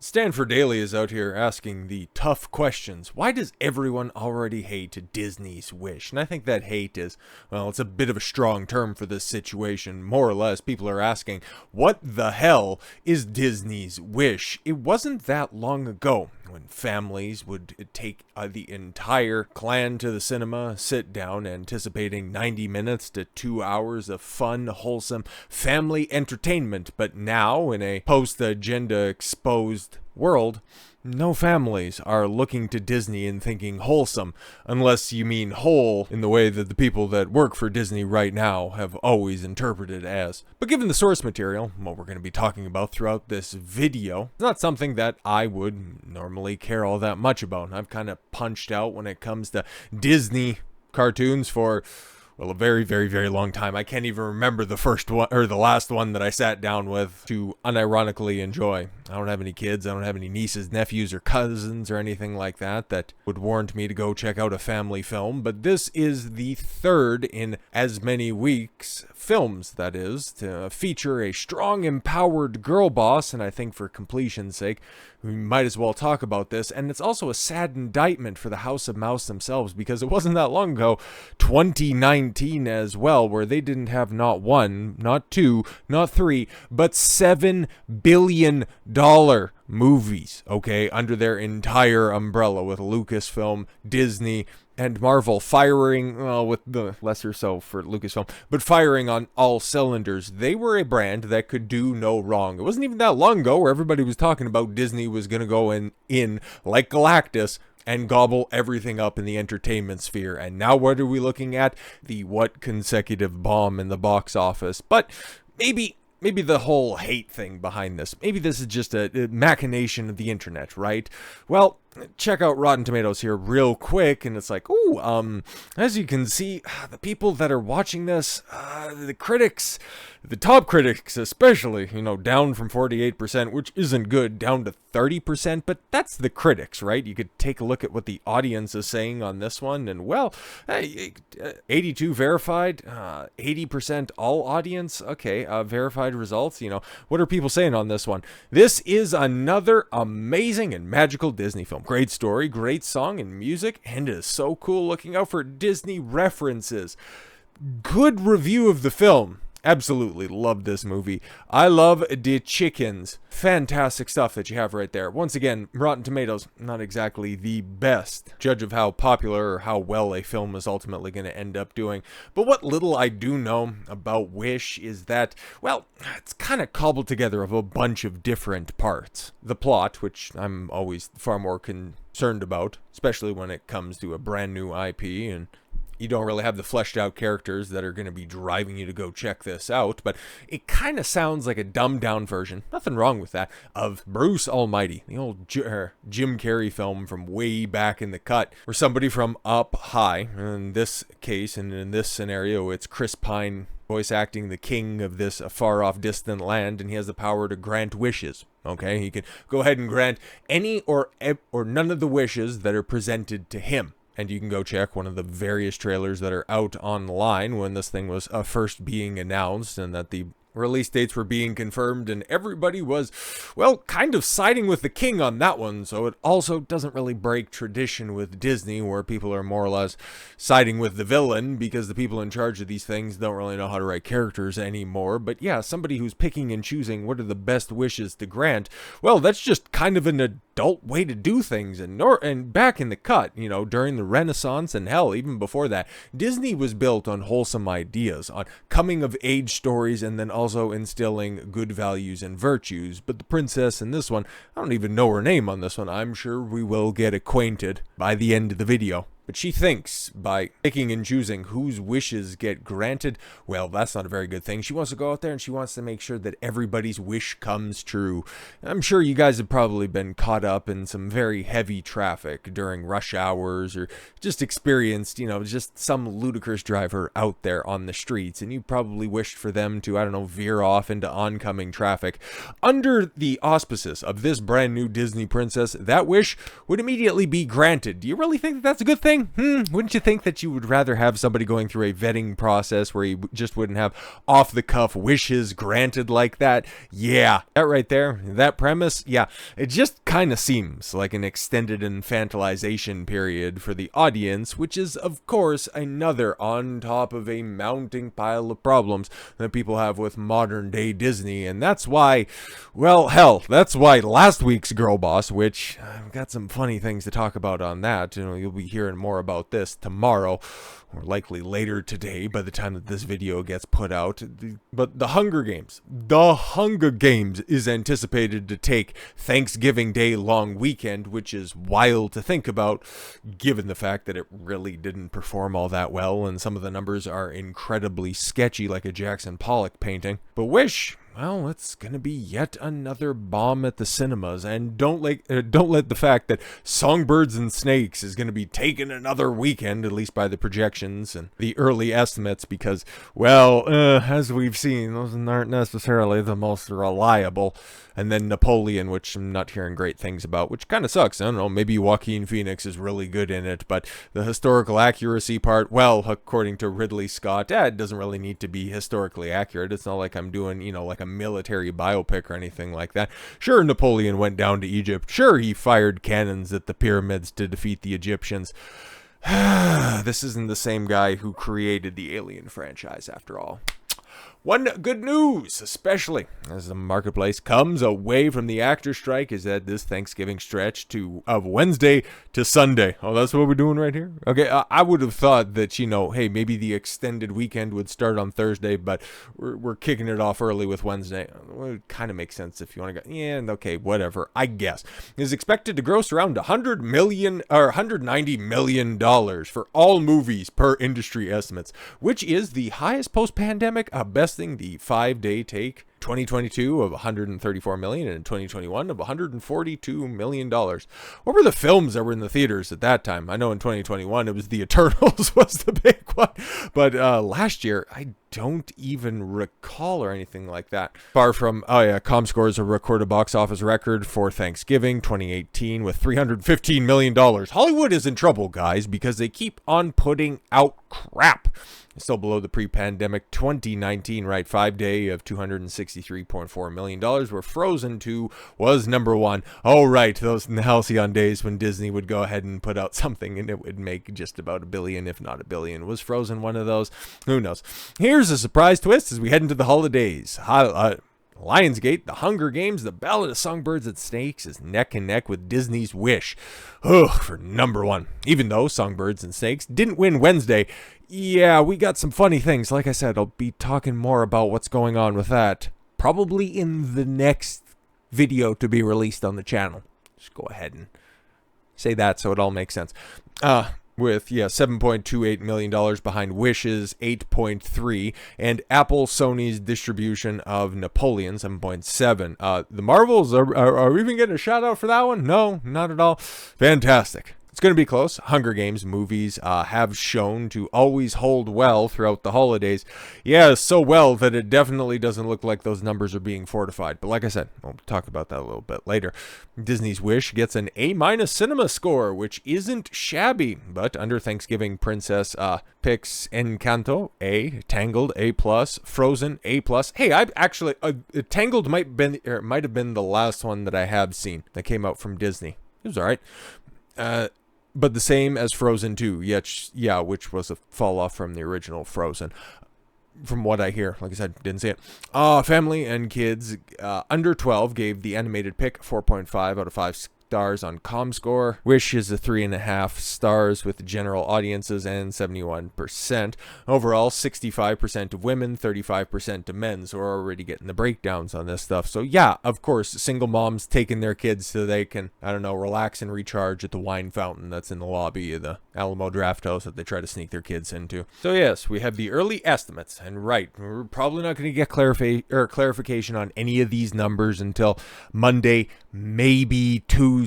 Stanford Daily is out here asking the tough questions. Why does everyone already hate Disney's Wish? And I think that hate is, well, it's a bit of a strong term for this situation. More or less, people are asking, what the hell is Disney's Wish? It wasn't that long ago when families would take the entire clan to the cinema, sit down, anticipating 90 minutes to 2 hours of fun, wholesome family entertainment. But now, in a post-agenda exposed world, no families are looking to Disney and thinking wholesome, unless you mean whole in the way that the people that work for Disney right now have always interpreted as. But given the source material, what we're going to be talking about throughout this video, it's not something that I would normally care all that much about. I've kind of punched out when it comes to Disney cartoons for, well, a very, very, very long time. I can't even remember the first one or the last one that I sat down with to unironically enjoy. I don't have any kids. I don't have any nieces, nephews, or cousins or anything like that that would warrant me to go check out a family film. But this is the third in as many weeks films, that is, to feature a strong, empowered girl boss. And I think for completion's sake, we might as well talk about this. And it's also a sad indictment for the House of Mouse themselves, because it wasn't that long ago, 2019 as well, where they didn't have not one, not two, not three, but $7 billion movies, okay, under their entire umbrella, with Lucasfilm, Disney, and Marvel firing, well, with the lesser so for Lucasfilm, but firing on all cylinders. They were a brand that could do no wrong. It wasn't even that long ago where everybody was talking about Disney was going to go in like Galactus and gobble everything up in the entertainment sphere. And now what are we looking at? The what consecutive bomb in the box office. But maybe the whole hate thing behind this, maybe this is just a machination of the internet, right? Well, check out Rotten Tomatoes here real quick, and it's like, ooh, as you can see, the people that are watching this, the critics, the top critics especially, down from 48%, which isn't good, down to 30%, but that's the critics, right? You could take a look at what the audience is saying on this one, and well, 82 verified, 80% all audience, okay, verified results, what are people saying on this one? This is another amazing and magical Disney film. Great story, great song and music, and it is so cool. Looking out for Disney references. Good review of the film. Absolutely love this movie. I love the chickens. Fantastic stuff that you have right there. Once again, Rotten Tomatoes, not exactly the best judge of how popular or how well a film is ultimately going to end up doing. But what little I do know about Wish is that, well, it's kind of cobbled together of a bunch of different parts. The plot, which I'm always far more concerned about, especially when it comes to a brand new IP, and you don't really have the fleshed out characters that are going to be driving you to go check this out, but it kind of sounds like a dumbed down version, nothing wrong with that, of Bruce Almighty, the old Jim Carrey film from way back in the cut, where somebody from up high, in this case and in this scenario, it's Chris Pine voice acting the king of this far off distant land, and he has the power to grant wishes. Okay, he can go ahead and grant any or none of the wishes that are presented to him. And you can go check one of the various trailers that are out online when this thing was first being announced and that the release dates were being confirmed, and everybody was, well, kind of siding with the king on that one. So it also doesn't really break tradition with Disney, where people are more or less siding with the villain because the people in charge of these things don't really know how to write characters anymore. But yeah, somebody who's picking and choosing what are the best wishes to grant, well, that's just kind of an adult way to do things. And back in the cut, during the Renaissance, and hell, even before that, Disney was built on wholesome ideas, on coming of age stories, and then also instilling good values and virtues. But the princess in this one, I don't even know her name on this one. I'm sure we will get acquainted by the end of the video. But she thinks by picking and choosing whose wishes get granted, well, that's not a very good thing. She wants to go out there and she wants to make sure that everybody's wish comes true. I'm sure you guys have probably been caught up in some very heavy traffic during rush hours, or just experienced, just some ludicrous driver out there on the streets, and you probably wished for them to, veer off into oncoming traffic. Under the auspices of this brand new Disney princess, that wish would immediately be granted. Do you really think that that's a good thing? saying? Wouldn't you think that you would rather have somebody going through a vetting process where you just wouldn't have off-the-cuff wishes granted like that? Yeah, that right there, that premise, yeah, it just kind of seems like an extended infantilization period for the audience, which is, of course, another on top of a mounting pile of problems that people have with modern-day Disney, and that's why, well, hell, that's why last week's Girl Boss, which I've got some funny things to talk about on that, you'll be hearing more about this tomorrow, or likely later today by the time that this video gets put out. But the Hunger Games is anticipated to take Thanksgiving Day long weekend, which is wild to think about given the fact that it really didn't perform all that well and some of the numbers are incredibly sketchy like a Jackson Pollock painting. But Wish, well, it's going to be yet another bomb at the cinemas, and don't let the fact that Songbirds and Snakes is going to be taking another weekend, at least by the projections and the early estimates, because, well, as we've seen, those aren't necessarily the most reliable. And then Napoleon, which I'm not hearing great things about, which kind of sucks. I don't know, maybe Joaquin Phoenix is really good in it, but the historical accuracy part, well, according to Ridley Scott, it doesn't really need to be historically accurate. It's not like I'm doing, like a military biopic or anything like that. Sure, Napoleon went down to Egypt. Sure, he fired cannons at the pyramids to defeat the Egyptians. This isn't the same guy who created the Alien franchise, after all. One good news, especially as the marketplace comes away from the actor strike, is that this Thanksgiving stretch of Wednesday to Sunday. Oh, that's what we're doing right here? Okay, I would have thought that, hey, maybe the extended weekend would start on Thursday, but we're kicking it off early with Wednesday. Well, it kind of makes sense if you want to go, yeah, okay, whatever, I guess. Is expected to gross around $190 million for all movies per industry estimates, which is the highest post-pandemic, besting the 5-day take 2022 of $134 million and 2021 of $142 million. What were the films that were in the theaters at that time? I know in 2021 it was The Eternals was the big one, but last year I don't even recall or anything like that. Far from, ComScore is a recorded box office record for Thanksgiving 2018 with $315 million. Hollywood is in trouble, guys, because they keep on putting out crap. Still below the pre-pandemic 2019, right? 5-day of $263.4 million, where Frozen 2 was number one. Oh, right, those halcyon days when Disney would go ahead and put out something and it would make just about $1 billion, if not $1 billion. Was Frozen one of those? Who knows? Here's a surprise twist as we head into the holidays. Lionsgate, The Hunger Games, The Ballad of Songbirds and Snakes is neck and neck with Disney's Wish for number one. Even though Songbirds and Snakes didn't win Wednesday, yeah, we got some funny things. Like I said, I'll be talking more about what's going on with that probably in the next video to be released on the channel. Just go ahead and say that so it all makes sense. With $7.28 million behind Wish's 8.3 and Apple Sony's distribution of Napoleon 7.7. The Marvels are we even getting a shout out for that one? No, not at all. Fantastic. It's going to be close. Hunger Games movies have shown to always hold well throughout the holidays. Yeah, so well that it definitely doesn't look like those numbers are being fortified. But like I said, I'll talk about that a little bit later. Disney's Wish gets an A- cinema score, which isn't shabby. But under Thanksgiving, Princess picks Encanto, A, Tangled, A+, Frozen, A+. Hey, I've actually, Tangled might have been the last one that I have seen that came out from Disney. It was all right. But the same as Frozen 2, which was a fall off from the original Frozen. From what I hear, like I said, didn't see it. Family and kids under 12 gave the animated pick 4.5 out of 5 stars on ComScore. Wish is a 3.5 stars with general audiences and 71%. Overall, 65% of women, 35% of men. So we're already getting the breakdowns on this stuff. So yeah, of course, single moms taking their kids so they can, relax and recharge at the wine fountain that's in the lobby of the Alamo Draft House that they try to sneak their kids into. So yes, we have the early estimates, and right, we're probably not going to get clarification on any of these numbers until Monday, maybe Tuesday.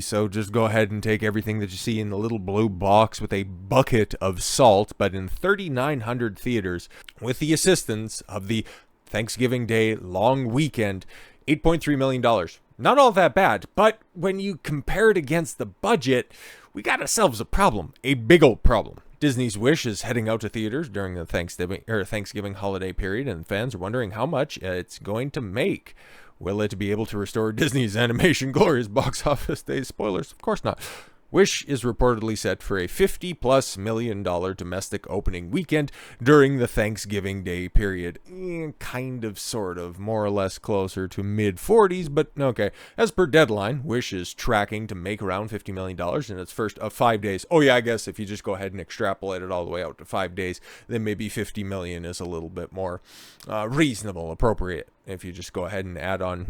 So just go ahead and take everything that you see in the little blue box with a bucket of salt. But in 3,900 theaters, with the assistance of the Thanksgiving Day long weekend, $8.3 million. Not all that bad, but when you compare it against the budget, we got ourselves a problem, a big old problem. Disney's Wish is heading out to theaters during the Thanksgiving holiday period, and fans are wondering how much it's going to make. Will it be able to restore Disney's animation glory's box office days? Spoilers, of course not. Wish is reportedly set for a $50+ million domestic opening weekend during the Thanksgiving Day period. Kind of, sort of, more or less closer to mid-40s, but okay. As per Deadline, Wish is tracking to make around $50 million in its first 5 days. Oh yeah, I guess if you just go ahead and extrapolate it all the way out to 5 days, then maybe $50 million is a little bit more reasonable, appropriate. If you just go ahead and add on,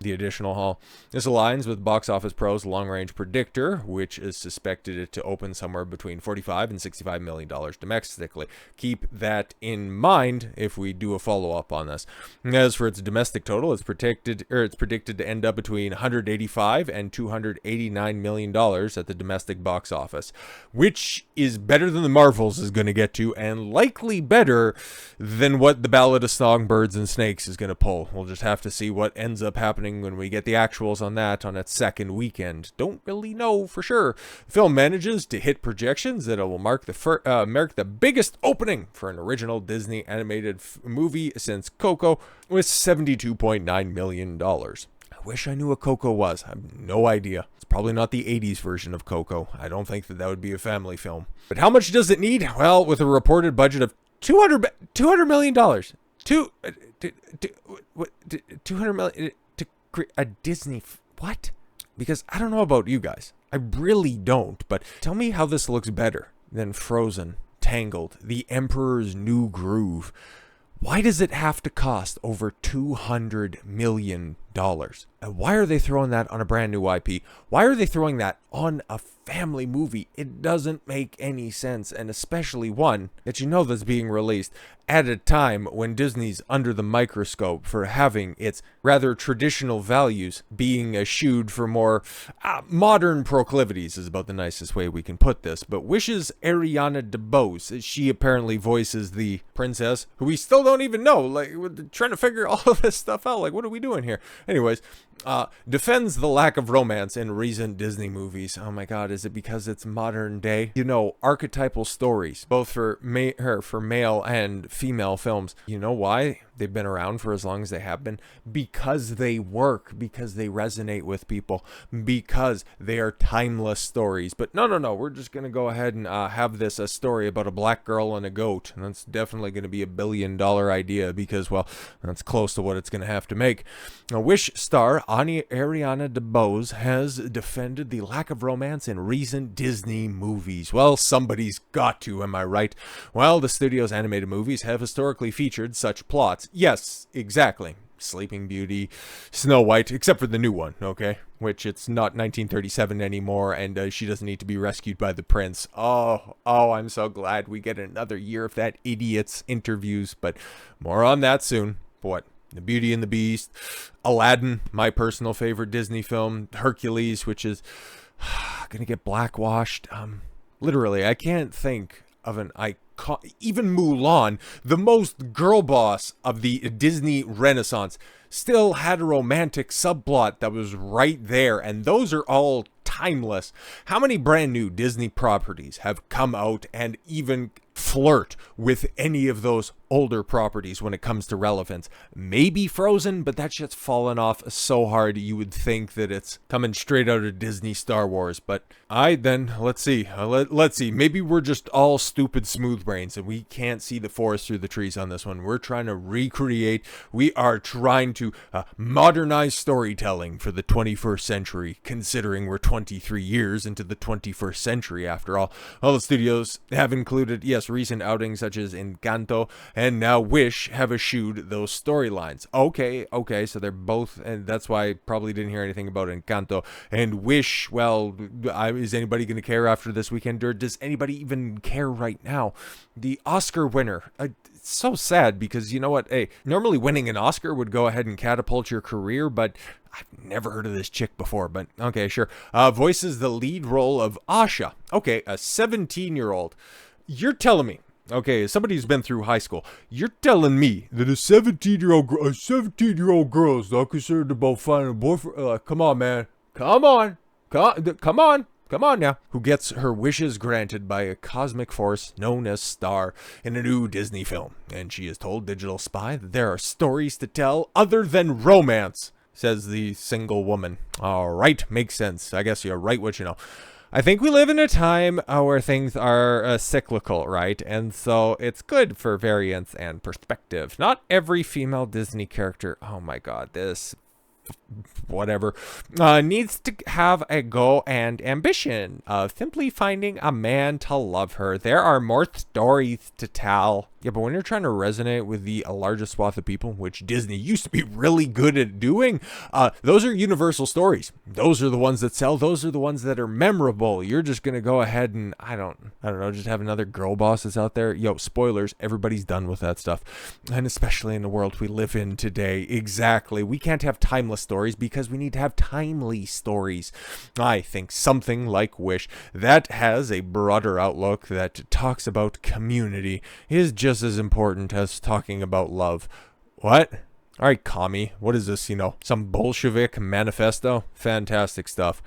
the additional haul. This aligns with Box Office Pro's long-range predictor, which is suspected it to open somewhere between $45 and $65 million domestically. Keep that in mind if we do a follow-up on this. As for its domestic total, it's predicted to end up between $185 and $289 million at the domestic box office, which is better than the Marvels is going to get to, and likely better than what the Ballad of Songbirds and Snakes is going to pull. We'll just have to see what ends up happening when we get the actuals on that on its second weekend. Don't really know for sure. The film manages to hit projections that it will mark the biggest opening for an original Disney animated movie since Coco, with $72.9 million. I wish I knew what Coco was. I have no idea. It's probably not the 80s version of Coco. I don't think that would be a family film. But how much does it need? Well, with a reported budget of $200 million. $200 million to create a Disney. What? Because I don't know about you guys. I really don't. But tell me how this looks better than Frozen, Tangled, The Emperor's New Groove. Why does it have to cost over $200 million? And why are they throwing that on a brand new IP? Why are they throwing that on a family movie? It doesn't make any sense, and especially one that that's being released at a time when Disney's under the microscope for having its rather traditional values being eschewed for more modern proclivities, is about the nicest way we can put this. But Wish's Ariana DeBose, she apparently voices the princess, who we still don't even know. Like, we're trying to figure all of this stuff out. Like, what are we doing here? Anyways, defends the lack of romance in recent Disney movies. Oh my God, is it because it's modern day? Archetypal stories, both for male and female films. You know why they've been around for as long as they have been? Because they work, because they resonate with people, because they are timeless stories. But no, we're just going to go ahead and have this a story about a black girl and a goat. And that's definitely going to be $1 billion idea, because, well, that's close to what it's going to have to make. Now, Wish star Ariana DeBose has defended the lack of romance in recent Disney movies. Well, somebody's got to, am I right? Well, the studio's animated movies have historically featured such plots. Yes, exactly. Sleeping Beauty, Snow White, except for the new one, okay? Which it's not 1937 anymore, and she doesn't need to be rescued by the prince. Oh, I'm so glad we get another year of that idiot's interviews, but more on that soon. What? The Beauty and the Beast, Aladdin, my personal favorite Disney film, Hercules, which is gonna get blackwashed. Literally, I can't think of an icon. Even Mulan, the most girl boss of the Disney Renaissance, still had a romantic subplot that was right there, and those are all timeless. How many brand new Disney properties have come out and even flirt with any of those older properties when it comes to relevance? Maybe Frozen, but that shit's fallen off so hard you would think that it's coming straight out of Disney Star Wars. But let's see. Let's see. Maybe we're just all stupid smooth brains and we can't see the forest through the trees on this one. We're trying to recreate. We are trying to modernize storytelling for the 21st century, considering we're 23 years into the 21st century after all. All the studios have included, yes, recent outings such as Encanto and now Wish have eschewed those storylines. Okay, so they're both, and that's why I probably didn't hear anything about Encanto. And Wish, well, is anybody going to care after this weekend, or does anybody even care right now? The Oscar winner, it's so sad, because you know what? Hey, normally winning an Oscar would go ahead and catapult your career, but I've never heard of this chick before, but okay, sure. Voices the lead role of Asha. Okay, a 17-year-old. You're telling me, okay, as somebody who's been through high school, you're telling me that a 17-year-old girl is not concerned about finding a boyfriend? Come on, man. Come on. Come on now. Who gets her wishes granted by a cosmic force known as Star in a new Disney film. And she has told Digital Spy that there are stories to tell other than romance, says the single woman. All right, makes sense. I guess you're right what you know. I think we live in a time where things are cyclical, right? And so it's good for variance and perspective. Not every female Disney character, oh my god, this whatever, needs to have a goal and ambition of simply finding a man to love her. There are more stories to tell. Yeah, but when you're trying to resonate with the largest swath of people, which Disney used to be really good at doing, those are universal stories. Those are the ones that sell. Those are the ones that are memorable. You're just going to go ahead and, I don't know, just have another girl boss that's out there. Yo, spoilers, everybody's done with that stuff. And especially in the world we live in today. Exactly. We can't have timeless stories because we need to have timely stories. I think something like Wish that has a broader outlook that talks about community is just as important as talking about love. What? All right, commie. What is this, some Bolshevik manifesto? Fantastic stuff.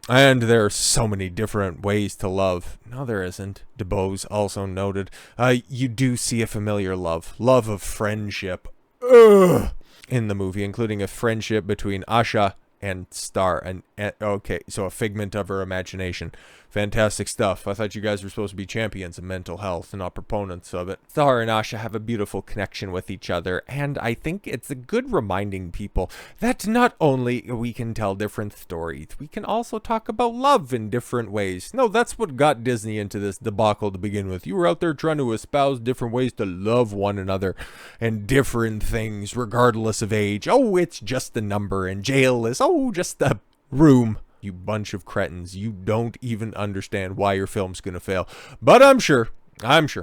And there are so many different ways to love. No, there isn't. DeBose also noted. You do see a familiar love of friendship. Ugh. In the movie, including a friendship between Asha and Star. And okay, so a figment of her imagination. Fantastic stuff. I thought you guys were supposed to be champions of mental health and not proponents of it. Star and Asha have a beautiful connection with each other, and I think it's a good reminding people that not only we can tell different stories, we can also talk about love in different ways. No, that's what got Disney into this debacle to begin with. You were out there trying to espouse different ways to love one another and different things regardless of age. Oh, it's just a number, and jail is, just a room. You bunch of cretins. You don't even understand why your film's gonna fail. But I'm sure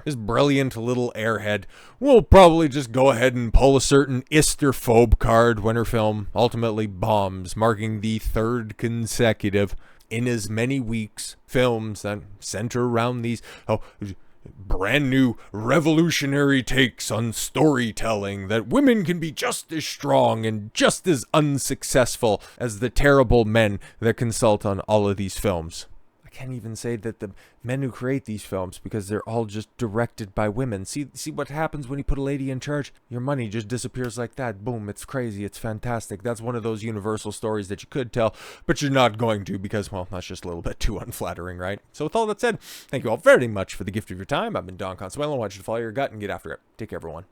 this brilliant little airhead will probably just go ahead and pull a certain Isterphobe card when her film ultimately bombs, marking the third consecutive in as many weeks films that center around these brand new revolutionary takes on storytelling that women can be just as strong and just as unsuccessful as the terrible men that consult on all of these films. I can't even say that the men who create these films, because they're all just directed by women. See what happens when you put a lady in charge? Your money just disappears like that. Boom, it's crazy, it's fantastic. That's one of those universal stories that you could tell, but you're not going to because, well, that's just a little bit too unflattering, right? So with all that said, thank you all very much for the gift of your time. I've been Don Consuelo. I want you to follow your gut and get after it. Take care, everyone.